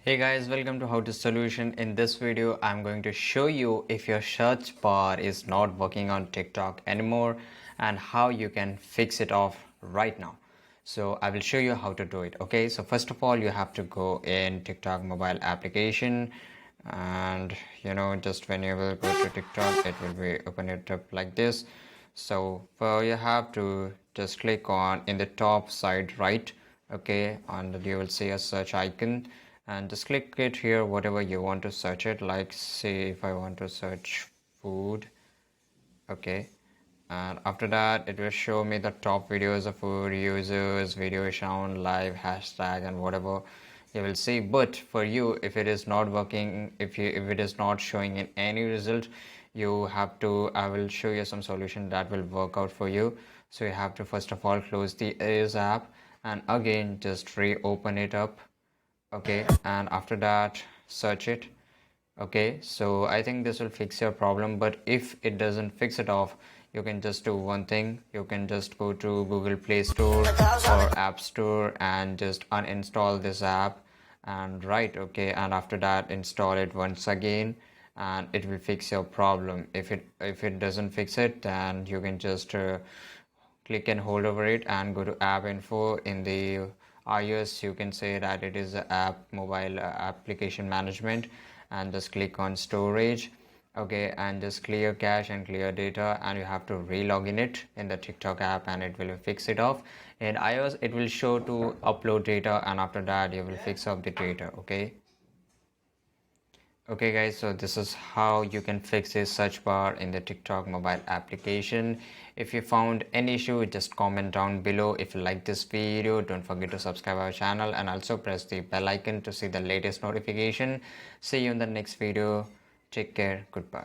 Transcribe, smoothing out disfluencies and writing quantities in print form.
Hey guys, welcome to How to Solution. In this video, I'm going to show you if your search bar is not working on TikTok anymore and how you can fix it off right now. So I will show you how to do it. Okay, so first of all, you have to go in TikTok mobile application and just when you will go to TikTok, it will be open it up like this. So for you have to just click on in the top side right, okay, and you will see a search icon and just click it here whatever you want to search it, like say if I want to search food, okay, and after that it will show me the top videos of food users, video sound, live, hashtag and whatever you will see. But for you, if it is not working, if it is not showing in any result, you have to, I will show you some solution that will work out for you. So you have to first of all close the Ace app and again just reopen it up, okay, and after that search it. Okay, so I think this will fix your problem, but if it doesn't fix it off, you can just do one thing. You can just go to Google Play Store or App Store and just uninstall this app and right, okay, and after that install it once again and it will fix your problem. If it doesn't fix it, then you can just click and hold over it and go to app info. In the iOS you can say that it is a app mobile application management and just click on storage, okay, and just clear cache and clear data, and you have to re-log in it in the TikTok app and it will fix it off. In iOS it will show to upload data and after that you will fix up the data. Okay guys, so this is how you can fix this search bar in the TikTok mobile application. If you found any issue, just comment down below. If you like this video, don't forget to subscribe our channel and also press the bell icon to see the latest notification. See you in the next video. Take care. Goodbye.